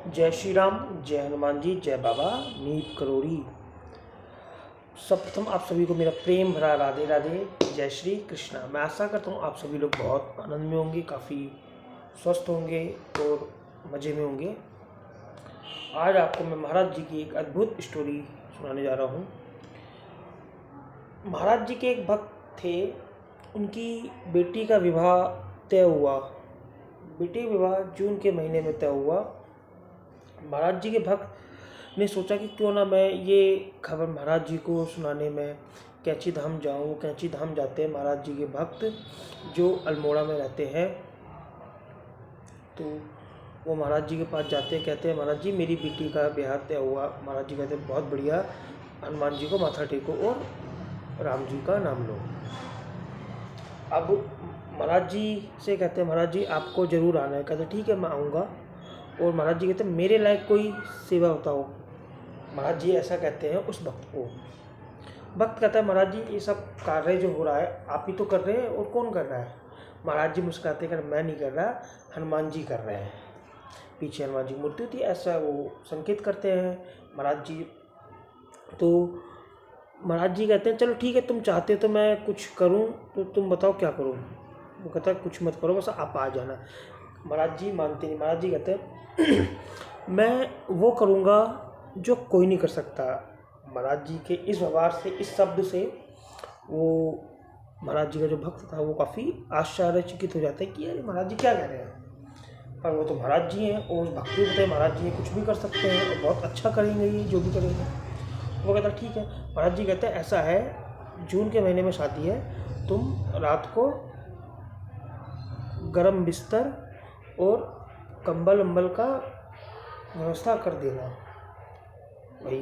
जय श्री राम, जय हनुमान जी, जय बाबा नीप करोड़ी। सर्वप्रथम आप सभी को मेरा प्रेम भरा राधे राधे, जय श्री कृष्णा। मैं आशा करता हूँ आप सभी लोग बहुत आनंद में होंगे, काफ़ी स्वस्थ होंगे और मज़े में होंगे। आज आपको मैं महाराज जी की एक अद्भुत स्टोरी सुनाने जा रहा हूँ। महाराज जी के एक भक्त थे, उनकी बेटी का विवाह तय हुआ। बेटी विवाह जून के महीने में तय हुआ। महाराज जी के भक्त ने सोचा कि क्यों ना मैं ये खबर महाराज जी को सुनाने में कैंची धाम जाऊँ। कैंची धाम जाते हैं महाराज जी के भक्त जो अल्मोड़ा में रहते हैं। तो वो महाराज जी के पास जाते हैं, कहते हैं महाराज जी मेरी बेटी का ब्याह तय हुआ। महाराज जी कहते हैं बहुत बढ़िया, हनुमान जी को माथा टेको और राम जी का नाम लो। अब महाराज जी से कहते हैं महाराज जी आपको ज़रूर आना है। कहते ठीक है मैं आऊँगा। और महाराज जी कहते हैं मेरे लायक कोई सेवा बताओ। महाराज जी ऐसा कहते हैं उस भक्त को। भक्त कहता है महाराज जी ये सब कार्य जो हो रहा है आप ही तो कर रहे हैं और कौन कर रहा है। महाराज जी मुस्कुराते कर मैं नहीं कर रहा, हनुमान जी कर रहे हैं। पीछे हनुमान जी की मूर्ति होती है, ऐसा वो संकेत करते हैं महाराज जी। तो महाराज जी कहते हैं चलो ठीक है तुम चाहते हो तो मैं कुछ करूं, तो तुम बताओ क्या करूं। वो कहता है कुछ मत करो, बस आप आ जाना। महाराज जी मानते नहीं। महाराज जी कहते हैं मैं वो करूँगा जो कोई नहीं कर सकता। महाराज जी के इस व्यवहार से, इस शब्द से वो महाराज जी का जो भक्त था वो काफ़ी आश्चर्यचकित हो जाता है कि अरे महाराज जी क्या कह रहे हैं। पर वो तो महाराज जी हैं और उस भक्त को बताए महाराज जी कुछ भी कर सकते हैं और बहुत अच्छा करेंगे ये जो भी करेंगे। वो कहता ठीक है। महाराज जी कहते हैं ऐसा है जून के महीने में शादी है, तुम रात को गरम बिस्तर और कंबल वंबल का व्यवस्था कर देना। भाई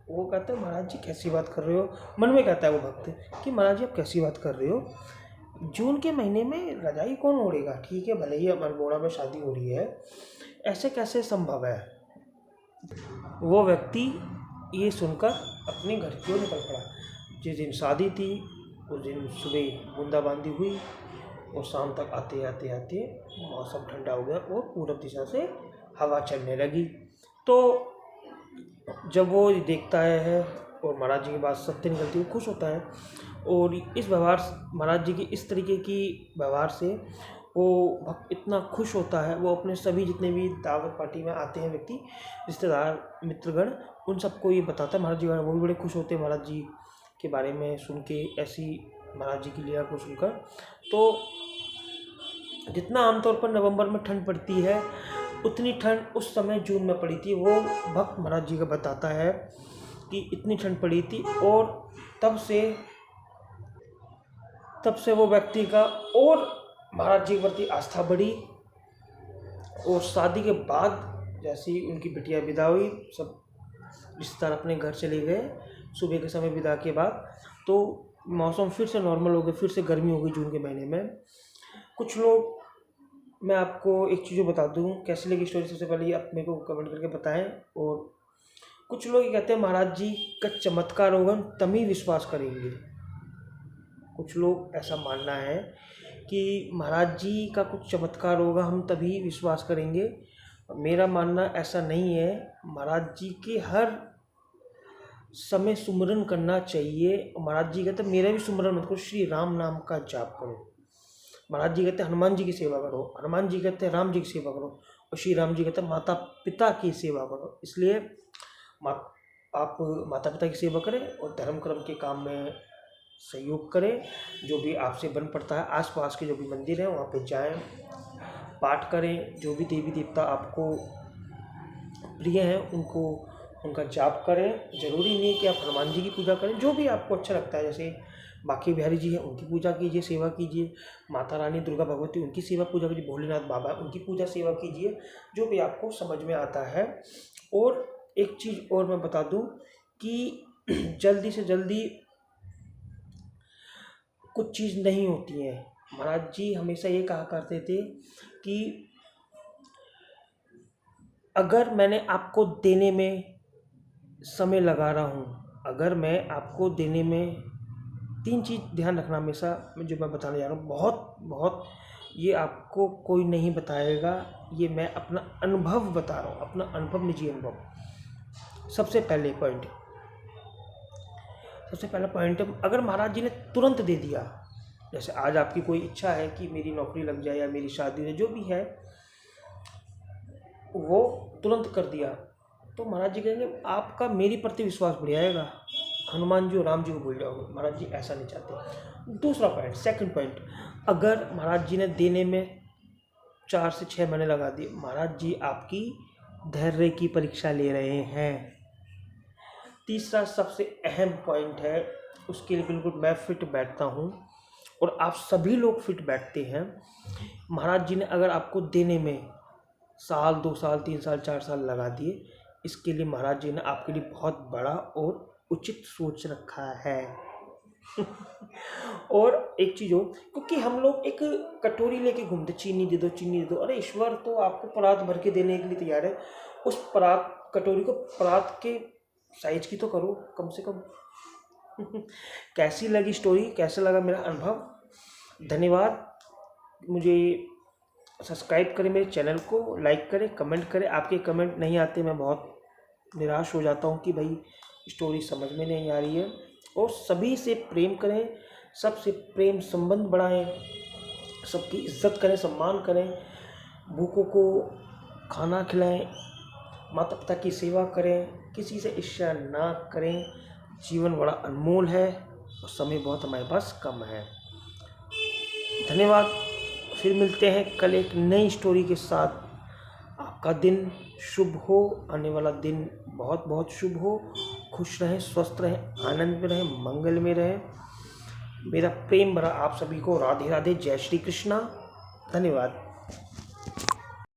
वो कहते हैं महाराज जी कैसी बात कर रहे हो। मन में कहता है वो भक्त कि महाराज जी आप कैसी बात कर रहे हो, जून के महीने में रजाई कौन ओढ़ेगा। ठीक है भले ही अल्मोड़ा में शादी हो रही है, ऐसे कैसे संभव है। वो व्यक्ति ये सुनकर अपने घर की ओर निकल पड़ा। जिस दिन शादी थी उस दिन सुबह बूंदाबांदी हुई और शाम तक आते आते आते मौसम ठंडा हो गया और पूरब दिशा से हवा चलने लगी। तो जब वो देखता है और महाराज जी की बात सत्य निकलती है, वो खुश होता है। और इस व्यवहार महाराज जी की इस तरीके की व्यवहार से वो भक्त इतना खुश होता है, वो अपने सभी जितने भी दावत पार्टी में आते हैं व्यक्ति, रिश्तेदार, मित्रगण, उन सबको ये बताता है महाराज जी। वो भी बड़े खुश होते हैं महाराज जी के बारे में सुन के, ऐसी महाराज जी की लीला को सुनकर। तो जितना आमतौर पर नवंबर में ठंड पड़ती है उतनी ठंड उस समय जून में पड़ी थी। वो भक्त महाराज जी का बताता है कि इतनी ठंड पड़ी थी और तब से वो व्यक्ति का और महाराज जी के प्रति आस्था बढ़ी। और शादी के बाद जैसे ही उनकी बिटिया विदा हुई, सब रिश्तेदार अपने घर चले गए सुबह के समय विदा के बाद, तो मौसम फिर से नॉर्मल हो गया, फिर से गर्मी हो गई जून के महीने में। कुछ लोग, मैं आपको एक चीज़ बता दूं कैसी लगी स्टोरी, सबसे पहले आप मेरे को कमेंट करके बताएं। और कुछ लोग ये कहते हैं महाराज जी का चमत्कार होगा तभी विश्वास करेंगे। कुछ लोग ऐसा मानना है कि महाराज जी का कुछ चमत्कार होगा हम तभी विश्वास करेंगे। मेरा मानना ऐसा नहीं है। महाराज जी के हर समय सुमरन करना चाहिए। महाराज जी कहते हैं मेरा भी सुमरन मत करो, श्री राम नाम का जाप करो। महाराज जी कहते हैं हनुमान जी की सेवा करो, हनुमान जी कहते हैं राम जी की सेवा करो, और श्री राम जी कहते हैं माता पिता की सेवा करो। इसलिए आप माता पिता की सेवा करें और धर्म कर्म के काम में सहयोग करें। जो भी आपसे बन पड़ता है, आसपास के जो भी मंदिर हैं वहाँ पे जाएं, पाठ करें। जो भी देवी देवता आपको प्रिय हैं उनका जाप करें। ज़रूरी नहीं है कि आप हनुमान जी की पूजा करें, जो भी आपको अच्छा लगता है। जैसे बाकी बिहारी जी हैं उनकी पूजा कीजिए, सेवा कीजिए। माता रानी दुर्गा भगवती उनकी सेवा पूजा कीजिए। भोलेनाथ बाबा उनकी पूजा सेवा कीजिए, जो भी आपको समझ में आता है। और एक चीज़ और मैं बता दूं कि जल्दी से जल्दी कुछ चीज़ नहीं होती है। महाराज जी हमेशा ये कहा करते थे कि अगर मैंने आपको देने में समय लगा रहा हूँ, अगर मैं आपको देने में, 3 चीज़ ध्यान रखना हमेशा जो मैं बताने जा रहा हूँ, बहुत बहुत ये आपको कोई नहीं बताएगा, ये मैं अपना अनुभव बता रहा हूँ, अपना अनुभव, निजी अनुभव। सबसे पहला पॉइंट, अगर महाराज जी ने तुरंत दे दिया, जैसे आज आपकी कोई इच्छा है कि मेरी नौकरी लग जाए या मेरी शादी हो, जो भी है वो तुरंत कर दिया, तो महाराज जी कहेंगे आपका मेरी प्रति विश्वास बढ़ जाएगा, हनुमान जी और राम जी को भूल जाओगे। महाराज जी ऐसा नहीं चाहते। दूसरा पॉइंट, सेकंड पॉइंट, अगर महाराज जी ने देने में 4 से 6 महीने लगा दिए, महाराज जी आपकी धैर्य की परीक्षा ले रहे हैं। तीसरा सबसे अहम पॉइंट है, उसके लिए बिल्कुल मैं फिट बैठता हूँ और आप सभी लोग फिट बैठते हैं। महाराज जी ने अगर आपको देने में साल, 2 साल, 3 साल, 4 साल लगा दिए, इसके लिए महाराज जी ने आपके लिए बहुत बड़ा और उचित सोच रखा है। और एक चीज़ हो, क्योंकि हम लोग एक कटोरी लेके घूमते, चीनी दे दो, चीनी दे दो। अरे ईश्वर तो आपको परात भर के देने के लिए तैयार है, उस परात, कटोरी को परात के साइज की तो करो कम से कम। कैसी लगी स्टोरी, कैसा लगा मेरा अनुभव? धन्यवाद। मुझे सब्सक्राइब करें मेरे चैनल को, लाइक करें, कमेंट करें। आपके कमेंट नहीं आते, मैं बहुत निराश हो जाता हूँ कि भाई स्टोरी समझ में नहीं आ रही है। और सभी से प्रेम करें, सबसे प्रेम संबंध बढ़ाएं, सबकी इज्जत करें, सम्मान करें, भूखों को खाना खिलाएं, माता पिता की सेवा करें, किसी से ईर्ष्या ना करें। जीवन बड़ा अनमोल है और समय बहुत हमारे पास कम है। धन्यवाद। फिर मिलते हैं कल एक नई स्टोरी के साथ। आपका दिन शुभ हो, आने वाला दिन बहुत बहुत शुभ हो। खुश रहें, स्वस्थ रहें, आनंद में रहें, मंगल में रहें। मेरा प्रेम भरा आप सभी को राधे राधे, जय श्री कृष्णा। धन्यवाद।